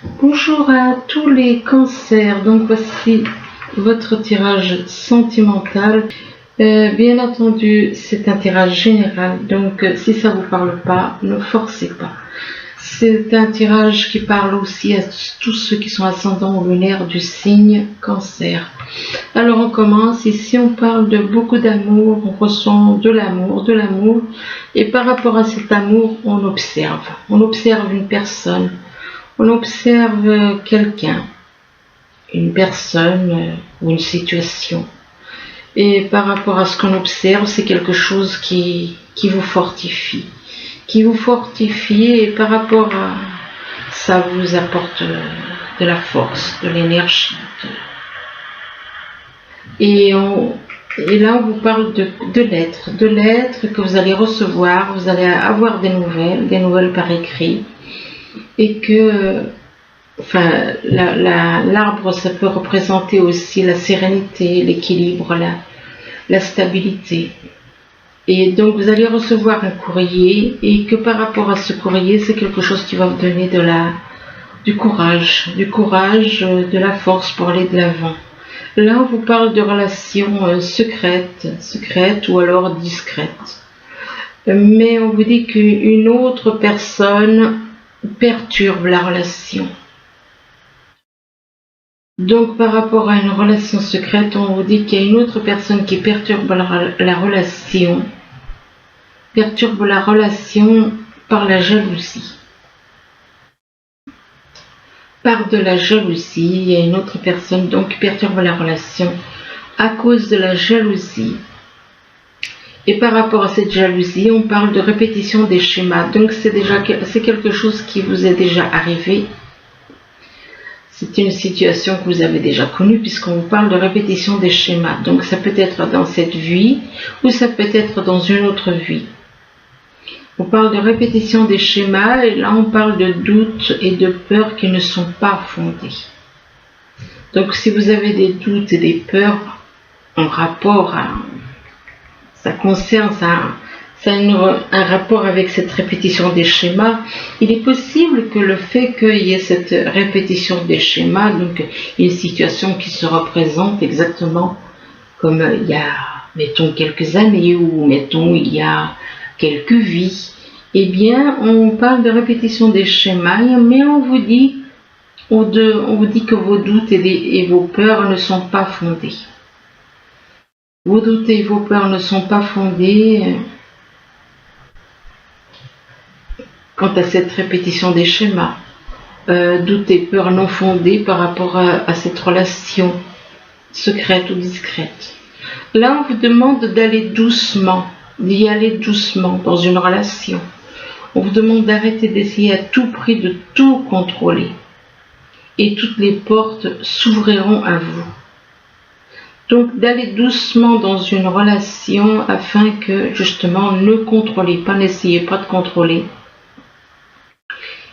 Bonjour à tous les cancers, donc voici votre tirage sentimental. Bien entendu, c'est un tirage général, donc si ça vous parle pas, ne forcez pas. C'est un tirage qui parle aussi à tous ceux qui sont ascendants ou lunaires du signe cancer. Alors on commence, ici on parle de beaucoup d'amour, on ressent de l'amour, et par rapport à cet amour, on observe une personne. On observe quelqu'un, une personne ou une situation. Et par rapport à ce qu'on observe, c'est quelque chose qui vous fortifie. Et par rapport à ça vous apporte de la force, de l'énergie. Et là, on vous parle de lettres que vous allez recevoir, vous allez avoir des nouvelles par écrit. Et que l'arbre, ça peut représenter aussi la sérénité, l'équilibre, la stabilité. Et donc vous allez recevoir un courrier, et que par rapport à ce courrier, c'est quelque chose qui va vous donner du courage, de la force pour aller de l'avant. Là, on vous parle de relations secrètes ou alors discrètes. Mais on vous dit qu'une autre personne perturbe la relation. Donc par rapport à une relation secrète, on vous dit qu'il y a une autre personne qui perturbe la relation par la jalousie. Par de la jalousie, il y a une autre personne donc qui perturbe la relation à cause de la jalousie. Et par rapport à cette jalousie, on parle de répétition des schémas. Donc c'est quelque chose qui vous est déjà arrivé. C'est une situation que vous avez déjà connue puisqu'on vous parle de répétition des schémas. Donc ça peut être dans cette vie ou ça peut être dans une autre vie. On parle de répétition des schémas et là on parle de doutes et de peurs qui ne sont pas fondés. Donc si vous avez des doutes et des peurs en rapport à... ça a un rapport avec cette répétition des schémas. Il est possible que le fait qu'il y ait cette répétition des schémas, donc une situation qui se représente exactement comme il y a, mettons, quelques années ou mettons, il y a quelques vies, eh bien, on parle de répétition des schémas, mais on vous dit que vos doutes et vos peurs ne sont pas fondés. Vos doutes et vos peurs ne sont pas fondés quant à cette répétition des schémas. Doutes et peurs non fondés par rapport à cette relation secrète ou discrète. Là, on vous demande d'y aller doucement dans une relation. On vous demande d'arrêter d'essayer à tout prix de tout contrôler. Et toutes les portes s'ouvriront à vous. Donc d'aller doucement dans une relation afin que justement ne contrôlez pas, n'essayez pas de contrôler.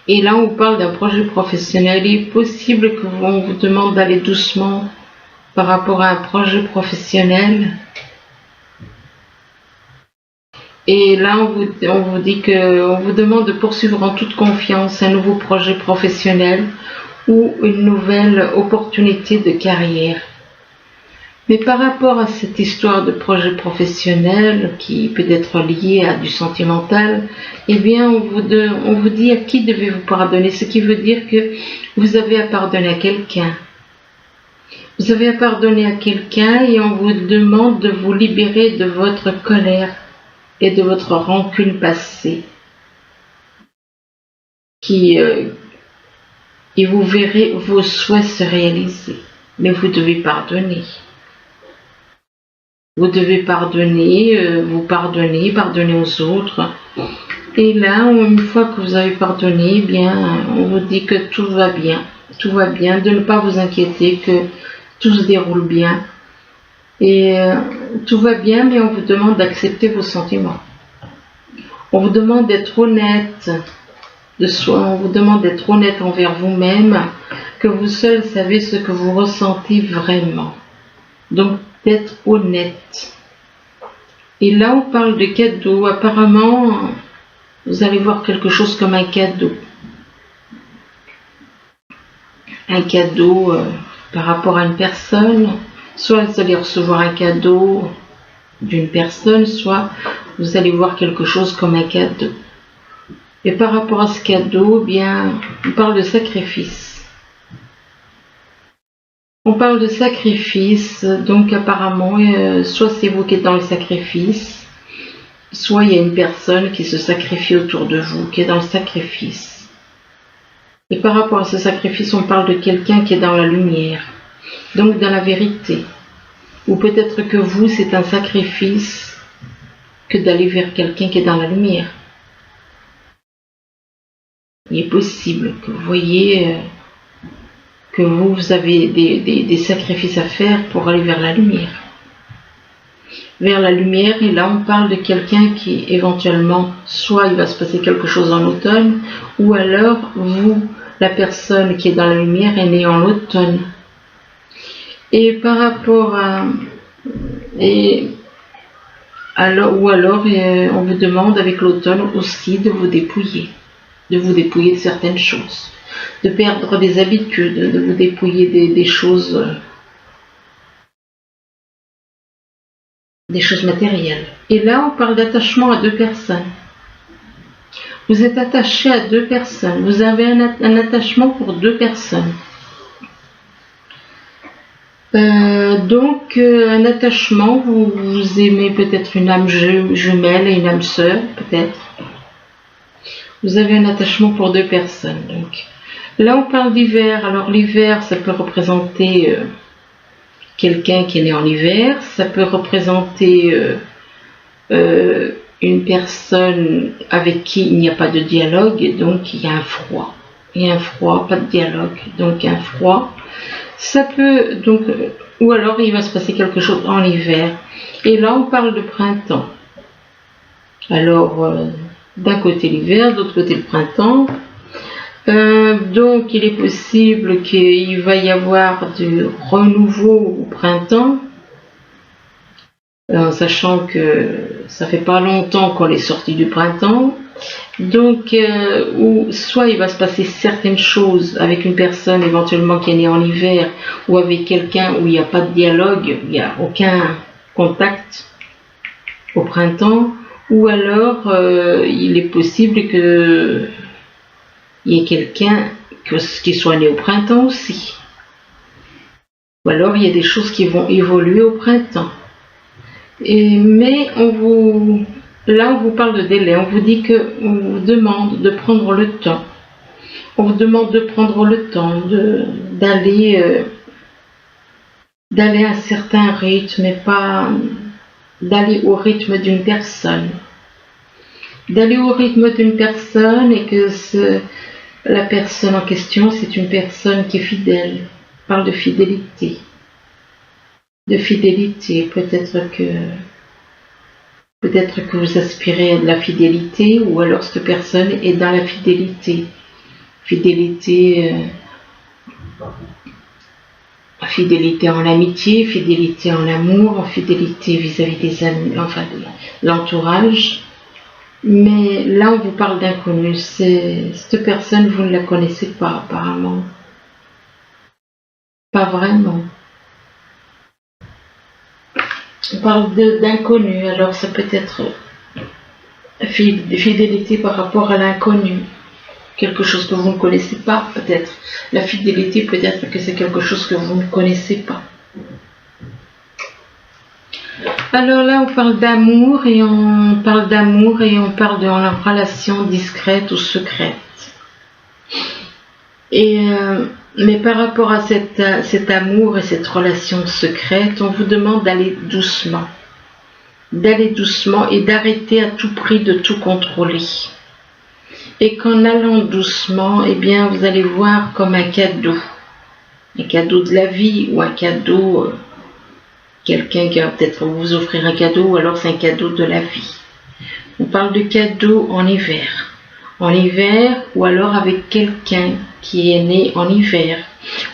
Et là on parle d'un projet professionnel. Il est possible qu'on vous demande d'aller doucement par rapport à un projet professionnel. Et là on vous dit qu'on vous demande de poursuivre en toute confiance un nouveau projet professionnel ou une nouvelle opportunité de carrière. Mais par rapport à cette histoire de projet professionnel qui peut être liée à du sentimental, eh bien on vous dit à qui devez-vous pardonner, ce qui veut dire que vous avez à pardonner à quelqu'un. Vous avez à pardonner à quelqu'un et on vous demande de vous libérer de votre colère et de votre rancune passée. Et vous verrez vos souhaits se réaliser. Mais vous devez pardonner. Vous devez pardonner, pardonner aux autres. Et là, une fois que vous avez pardonné, eh bien, on vous dit que tout va bien. Tout va bien, de ne pas vous inquiéter, que tout se déroule bien. Et tout va bien, mais on vous demande d'accepter vos sentiments. On vous demande d'être honnête de soi, on vous demande d'être honnête envers vous-même, que vous seul savez ce que vous ressentez vraiment. Donc, d'être honnête. Et là, on parle de cadeau. Apparemment, vous allez voir quelque chose comme un cadeau. un cadeau par rapport à une personne. Soit vous allez recevoir un cadeau d'une personne, soit vous allez voir quelque chose comme un cadeau. Et par rapport à ce cadeau, eh bien, on parle de sacrifice. On parle de sacrifice, donc apparemment, soit c'est vous qui êtes dans le sacrifice, soit il y a une personne qui se sacrifie autour de vous, qui est dans le sacrifice. Et par rapport à ce sacrifice, on parle de quelqu'un qui est dans la lumière, donc dans la vérité. Ou peut-être que vous, c'est un sacrifice que d'aller vers quelqu'un qui est dans la lumière. Il est possible que vous voyez que vous avez des sacrifices à faire pour aller vers la lumière. Vers la lumière, et là on parle de quelqu'un qui éventuellement, soit il va se passer quelque chose en automne, ou alors vous, la personne qui est dans la lumière, est née en automne. Et par rapport à... on vous demande avec l'automne aussi de vous dépouiller de certaines choses, de perdre des habitudes, de vous dépouiller des choses matérielles. Et là, on parle d'attachement à deux personnes. Vous êtes attaché à deux personnes, vous avez un attachement pour deux personnes. Donc, un attachement, vous aimez peut-être une âme jumelle et une âme sœur, peut-être. Vous avez un attachement pour deux personnes. Donc, là, on parle d'hiver. Alors, l'hiver, ça peut représenter quelqu'un qui est né en hiver. Ça peut représenter une personne avec qui il n'y a pas de dialogue. Et donc, il y a un froid. Il y a un froid, pas de dialogue. Donc, un froid. Ça peut, donc, ou alors il va se passer quelque chose en hiver. Et là, on parle de printemps. Alors, d'un côté l'hiver, de l'autre côté le printemps. Donc, il est possible qu'il va y avoir du renouveau au printemps, en sachant que ça fait pas longtemps qu'on est sorti du printemps. Donc, ou soit il va se passer certaines choses avec une personne éventuellement qui est née en hiver, ou avec quelqu'un où il n'y a pas de dialogue, il n'y a aucun contact au printemps, ou alors il est possible qu'il y ait quelqu'un qui soit né au printemps aussi. Ou alors il y a des choses qui vont évoluer au printemps. Mais là, on vous parle de délai, on vous dit qu'on vous demande de prendre le temps. On vous demande de prendre le temps d'aller à un certain rythme et pas d'aller au rythme d'une personne. D'aller au rythme d'une personne et que la personne en question, c'est une personne qui est fidèle. On parle de fidélité. De fidélité, peut-être que vous aspirez à de la fidélité, ou alors cette personne est dans la fidélité. Fidélité en amitié, fidélité en amour, fidélité vis-à-vis des amis, enfin de l'entourage. Mais là, on vous parle d'inconnu. Cette personne, vous ne la connaissez pas apparemment. Pas vraiment. On parle d'inconnu, alors ça peut être fidélité par rapport à l'inconnu. Quelque chose que vous ne connaissez pas, peut-être. La fidélité, peut-être que c'est quelque chose que vous ne connaissez pas. Alors là, on parle d'amour et on parle de relation discrète ou secrète. Mais par rapport à cet amour et cette relation secrète, on vous demande d'aller doucement. D'aller doucement et d'arrêter à tout prix de tout contrôler. Et qu'en allant doucement, eh bien, vous allez voir comme un cadeau de la vie, ou un cadeau, quelqu'un qui va peut-être vous offrir un cadeau, ou alors c'est un cadeau de la vie. On parle de cadeau en hiver, ou alors avec quelqu'un qui est né en hiver,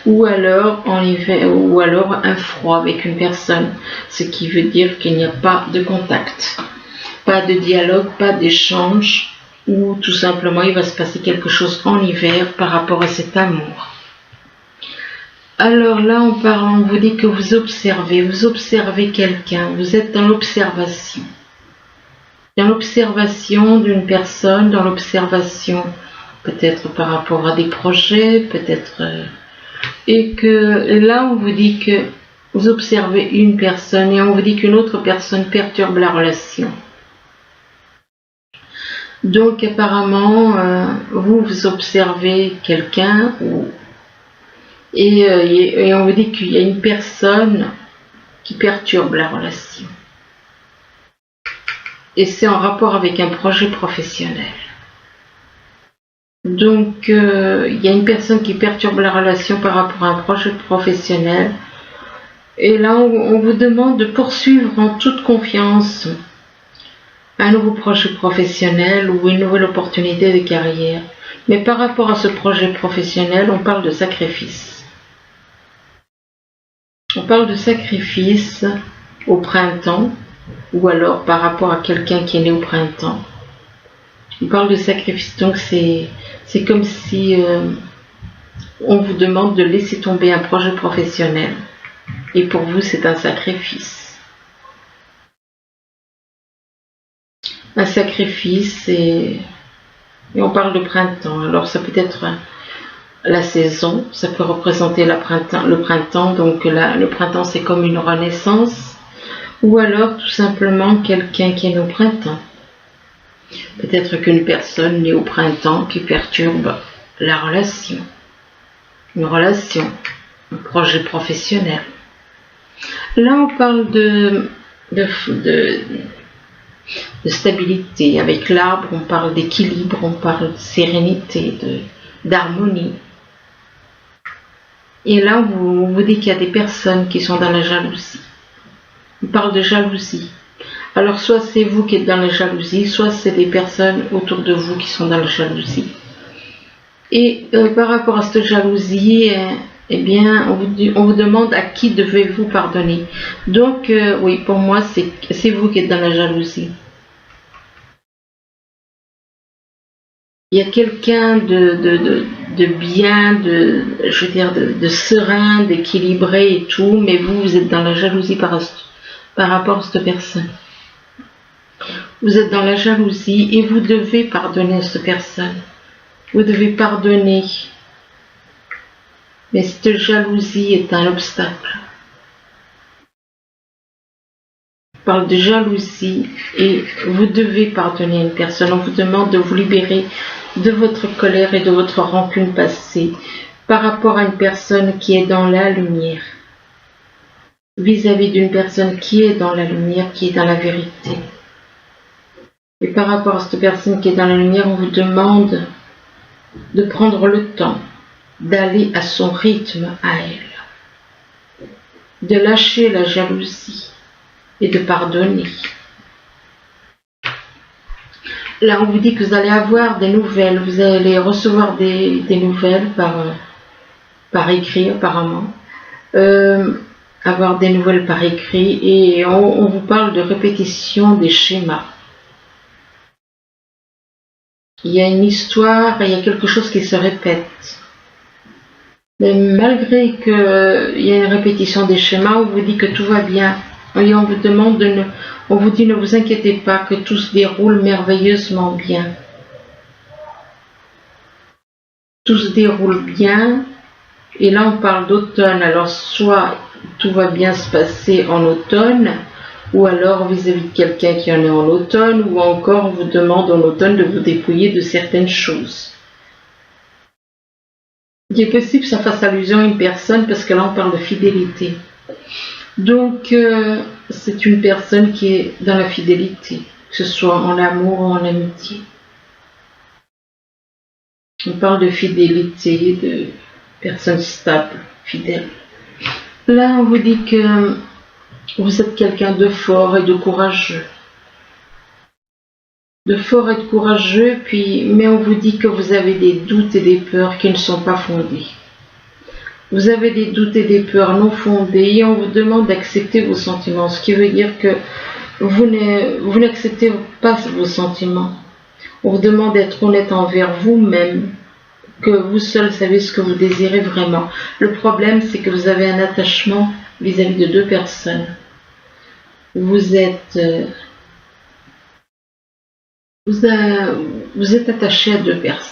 ou alors un froid avec une personne, ce qui veut dire qu'il n'y a pas de contact, pas de dialogue, pas d'échange, ou tout simplement il va se passer quelque chose en hiver par rapport à cet amour. Alors là, on vous dit que vous observez quelqu'un, vous êtes dans l'observation. Dans l'observation d'une personne, dans l'observation peut-être par rapport à des projets, peut-être... et que là, on vous dit que vous observez une personne et on vous dit qu'une autre personne perturbe la relation. Donc apparemment, vous observez quelqu'un et on vous dit qu'il y a une personne qui perturbe la relation. Et c'est en rapport avec un projet professionnel. Donc il y a une personne qui perturbe la relation par rapport à un projet professionnel. Et là, on vous demande de poursuivre en toute confiance un nouveau projet professionnel ou une nouvelle opportunité de carrière. Mais par rapport à ce projet professionnel, on parle de sacrifice. On parle de sacrifice au printemps, ou alors par rapport à quelqu'un qui est né au printemps. On parle de sacrifice, donc c'est comme si on vous demande de laisser tomber un projet professionnel. Et pour vous, c'est un sacrifice. Un sacrifice et on parle de printemps. Alors ça peut être la saison, ça peut représenter le printemps, donc là, le printemps c'est comme une renaissance, ou alors tout simplement quelqu'un qui est né au printemps. Peut-être qu'une personne née au printemps qui perturbe la relation, une relation, un projet professionnel. Là on parle de stabilité. Avec l'arbre, on parle d'équilibre, on parle de sérénité, d'harmonie. Et là, on vous dit qu'il y a des personnes qui sont dans la jalousie. On parle de jalousie. Alors, soit c'est vous qui êtes dans la jalousie, soit c'est des personnes autour de vous qui sont dans la jalousie. Et par rapport à cette jalousie, eh bien, on vous demande à qui devez-vous pardonner. Donc, oui, pour moi, c'est vous qui êtes dans la jalousie. Il y a quelqu'un de bien, je veux dire, de serein, d'équilibré et tout, mais vous êtes dans la jalousie par rapport à cette personne. Vous êtes dans la jalousie et vous devez pardonner à cette personne. Vous devez pardonner. Mais cette jalousie est un obstacle. On parle de jalousie et vous devez pardonner à une personne. On vous demande de vous libérer de votre colère et de votre rancune passée par rapport à une personne qui est dans la lumière. Vis-à-vis d'une personne qui est dans la lumière, qui est dans la vérité. Et par rapport à cette personne qui est dans la lumière, on vous demande de prendre le temps d'aller à son rythme à elle, de lâcher la jalousie et de pardonner. Là, on vous dit que vous allez avoir des nouvelles, vous allez recevoir des nouvelles par écrit apparemment, avoir des nouvelles par écrit et on vous parle de répétition des schémas. Il y a une histoire et il y a quelque chose qui se répète. Mais malgré qu'il y a une répétition des schémas, on vous dit que tout va bien. Et on vous demande on vous dit ne vous inquiétez pas, que tout se déroule merveilleusement bien. Tout se déroule bien. Et là on parle d'automne. Alors soit tout va bien se passer en automne, ou alors vis-à-vis de quelqu'un qui en est en automne, ou encore on vous demande en automne de vous dépouiller de certaines choses. Il est possible que ça fasse allusion à une personne parce que là on parle de fidélité. Donc c'est une personne qui est dans la fidélité, que ce soit en amour ou en amitié. On parle de fidélité, de personnes stables, fidèles. Là on vous dit que vous êtes quelqu'un de fort et de courageux. De fort et de courageux, mais on vous dit que vous avez des doutes et des peurs qui ne sont pas fondés. Vous avez des doutes et des peurs non fondées et on vous demande d'accepter vos sentiments, ce qui veut dire que vous n'acceptez pas vos sentiments. On vous demande d'être honnête envers vous-même que vous seul savez ce que vous désirez vraiment. Le problème, c'est que vous avez un attachement vis-à-vis de deux personnes. Vous êtes attaché à deux personnes.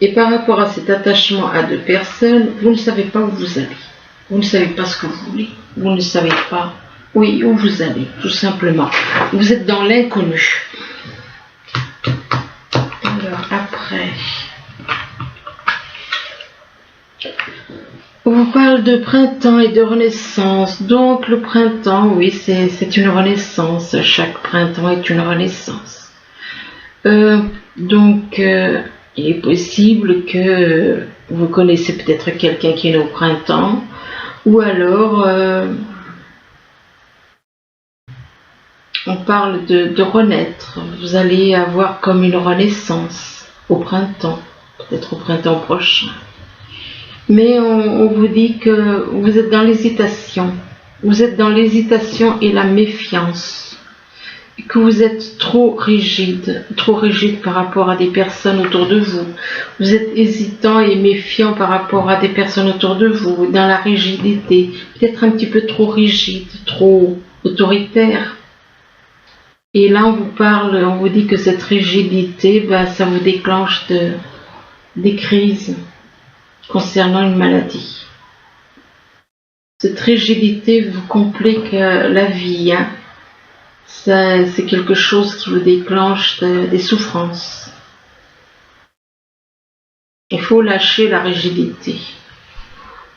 Et par rapport à cet attachement à deux personnes, vous ne savez pas où vous allez. Vous ne savez pas ce que vous voulez. Vous ne savez pas où vous allez, tout simplement. Vous êtes dans l'inconnu. Alors après, on vous parle de printemps et de renaissance. Donc le printemps, oui, c'est une renaissance. Chaque printemps est une renaissance. Il est possible que vous connaissez peut-être quelqu'un qui est né au printemps, ou alors on parle de renaître. Vous allez avoir comme une renaissance au printemps, peut-être au printemps prochain. Mais on vous dit que vous êtes dans l'hésitation. Vous êtes dans l'hésitation et la méfiance. Que vous êtes trop rigide par rapport à des personnes autour de vous. Vous êtes hésitant et méfiant par rapport à des personnes autour de vous, dans la rigidité, peut-être un petit peu trop rigide, trop autoritaire. Et là, on vous dit que cette rigidité, ça vous déclenche des crises concernant une maladie. Cette rigidité vous complique la vie, hein. C'est quelque chose qui vous déclenche des souffrances. Il faut lâcher la rigidité.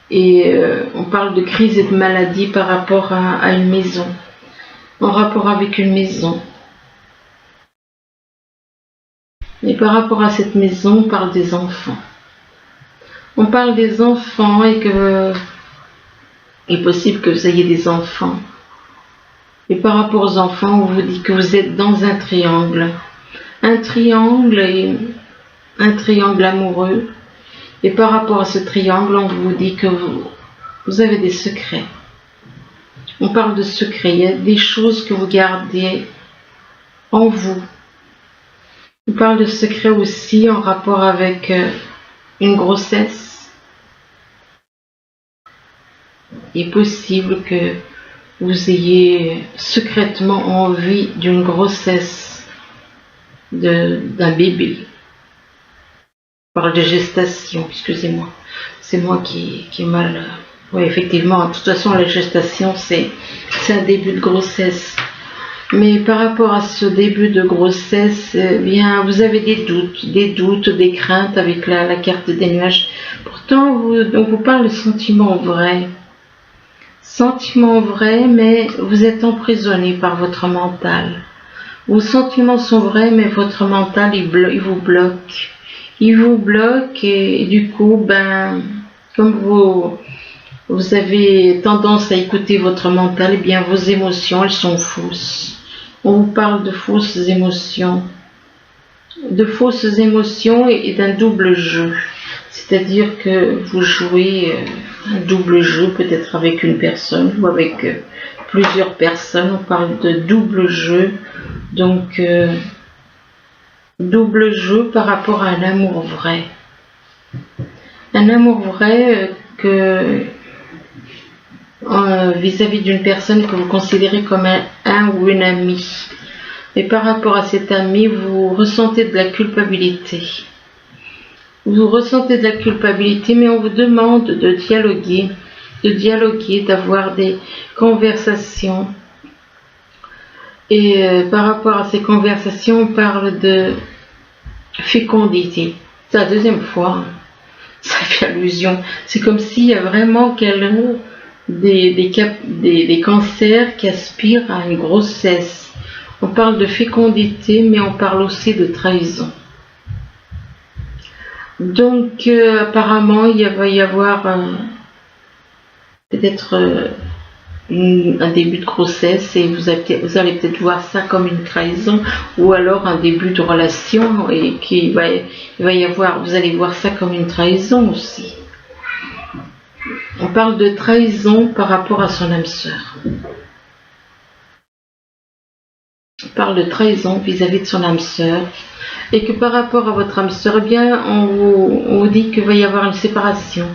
Et on parle de crise et de maladie par rapport à une maison, en rapport avec une maison. Et par rapport à cette maison, on parle des enfants. On parle des enfants et que il est possible que vous ayez des enfants. Et par rapport aux enfants, on vous dit que vous êtes dans un triangle. Un triangle amoureux. Et par rapport à ce triangle, on vous dit que vous avez des secrets. On parle de secrets. Il y a des choses que vous gardez en vous. On parle de secrets aussi en rapport avec une grossesse. Il est possible que vous ayez secrètement envie d'une grossesse d'un bébé. Je parle de gestation, excusez-moi. C'est moi qui ai mal. Oui, effectivement, de toute façon, la gestation, c'est un début de grossesse. Mais par rapport à ce début de grossesse, vous avez des doutes, des craintes avec la carte des nuages. Pourtant, on vous parle de sentiments vrais. Sentiments vrais, mais vous êtes emprisonné par votre mental. Vos sentiments sont vrais, mais votre mental, il vous bloque. Il vous bloque et du coup, comme vous avez tendance à écouter votre mental, eh bien vos émotions, elles sont fausses. On vous parle de fausses émotions. De fausses émotions et d'un double jeu. C'est-à-dire que vous jouez un double jeu, peut-être avec une personne ou avec plusieurs personnes. On parle de double jeu. Donc, double jeu par rapport à un amour vrai. Un amour vrai vis-à-vis d'une personne que vous considérez comme un ou une amie. Et par rapport à cet ami, vous ressentez de la culpabilité. Vous ressentez de la culpabilité, mais on vous demande de dialoguer, d'avoir des conversations. Et par rapport à ces conversations, on parle de fécondité. C'est la deuxième fois, ça fait allusion. C'est comme s'il y a vraiment des cancers qui aspirent à une grossesse. On parle de fécondité, mais on parle aussi de trahison. Donc, apparemment, il va y avoir peut-être un début de grossesse et vous allez peut-être voir ça comme une trahison ou alors un début de relation et vous allez voir ça comme une trahison aussi. On parle de trahison par rapport à son âme sœur. On parle de trahison vis-à-vis de son âme sœur. et que par rapport à votre âme sœur, bien, on vous dit qu'il va y avoir une séparation.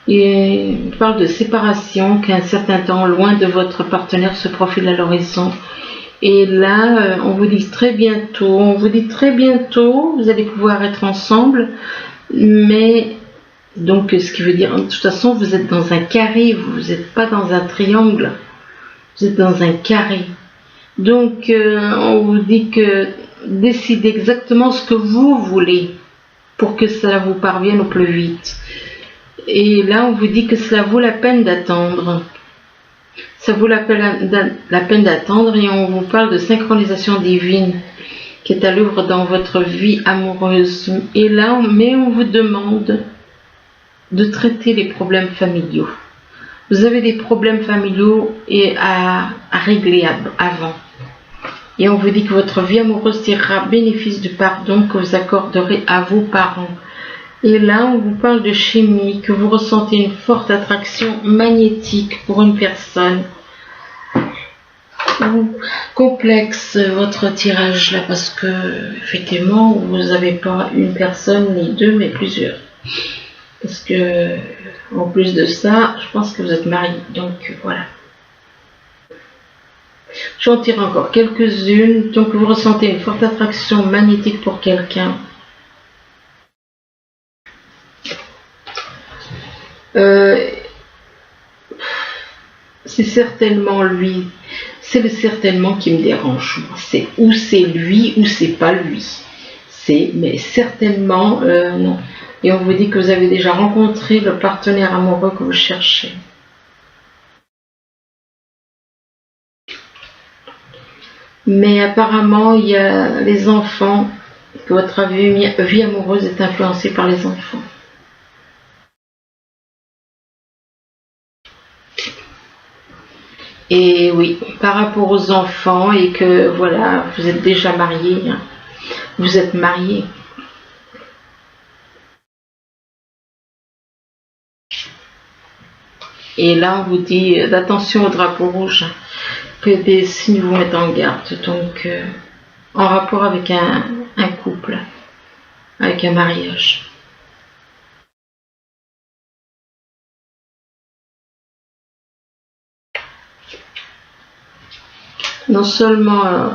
Et on parle de séparation, qu'un certain temps, loin de votre partenaire, se profile à l'horizon. Et là, on vous dit très bientôt, vous allez pouvoir être ensemble, mais donc ce qui veut dire, de toute façon, vous êtes dans un carré, vous n'êtes pas dans un triangle, vous êtes dans un carré. Donc, on vous dit que décidez exactement ce que vous voulez pour que cela vous parvienne au plus vite. Et là, on vous dit que cela vaut la peine d'attendre. Ça vaut la peine d'attendre, et on vous parle de synchronisation divine qui est à l'œuvre dans votre vie amoureuse. Et là, on vous demande de traiter les problèmes familiaux. Vous avez des problèmes familiaux à régler avant. Et on vous dit que votre vie amoureuse tirera bénéfice du pardon que vous accorderez à vos parents. Et là, on vous parle de chimie, que vous ressentez une forte attraction magnétique pour une personne. Complexe votre tirage là, parce que effectivement, vous n'avez pas une personne ni deux, mais plusieurs. Parce que, en plus de ça, je pense que vous êtes marié. Donc voilà. J'en tire encore quelques-unes. Donc vous ressentez une forte attraction magnétique pour quelqu'un. C'est certainement lui. C'est le certainement qui me dérange. C'est ou c'est lui ou c'est pas lui. Mais certainement non. Et on vous dit que vous avez déjà rencontré le partenaire amoureux que vous cherchez. Mais apparemment, il y a les enfants, que votre vie amoureuse est influencée par les enfants. Et oui, par rapport aux enfants, et que voilà, vous êtes déjà marié, hein. Vous êtes marié. Et là, on vous dit d'attention au drapeau rouge, que des signes vous mettent en garde. Donc, en rapport avec un couple, avec un mariage. Non seulement,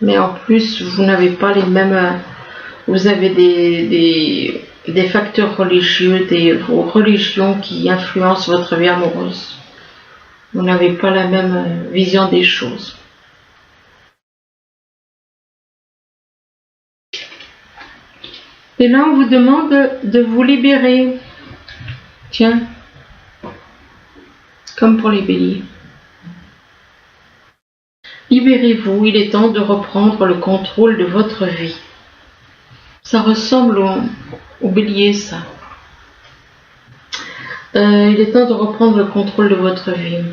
mais en plus, vous n'avez pas les mêmes... vous avez des facteurs religieux, des religions qui influencent votre vie amoureuse. Vous n'avez pas la même vision des choses. Et là, on vous demande de vous libérer. Tiens, comme pour les béliers. Libérez-vous, il est temps de reprendre le contrôle de votre vie. Ça ressemble au bélier, ça. Il est temps de reprendre le contrôle de votre vie.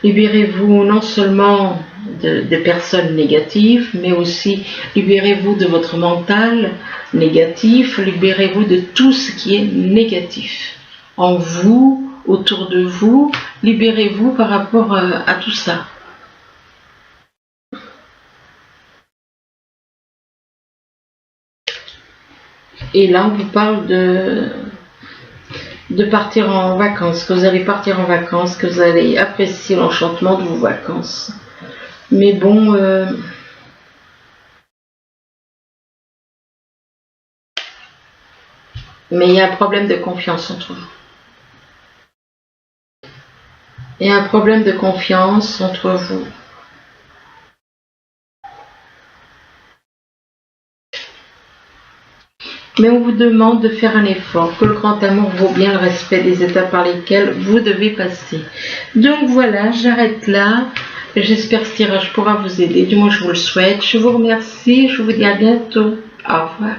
Libérez-vous non seulement de personnes négatives, mais aussi libérez-vous de votre mental négatif, libérez-vous de tout ce qui est négatif. En vous, autour de vous, libérez-vous par rapport à tout ça. Et là, on vous parle de partir en vacances, que vous allez partir en vacances, que vous allez apprécier l'enchantement de vos vacances. Mais bon, mais il y a un problème de confiance entre vous. Il y a un problème de confiance entre vous. Mais on vous demande de faire un effort, que le grand amour vaut bien le respect des étapes par lesquelles vous devez passer. Donc voilà, j'arrête là. J'espère que ce tirage pourra vous aider. Du moins, je vous le souhaite. Je vous remercie. Je vous dis à bientôt. Au revoir.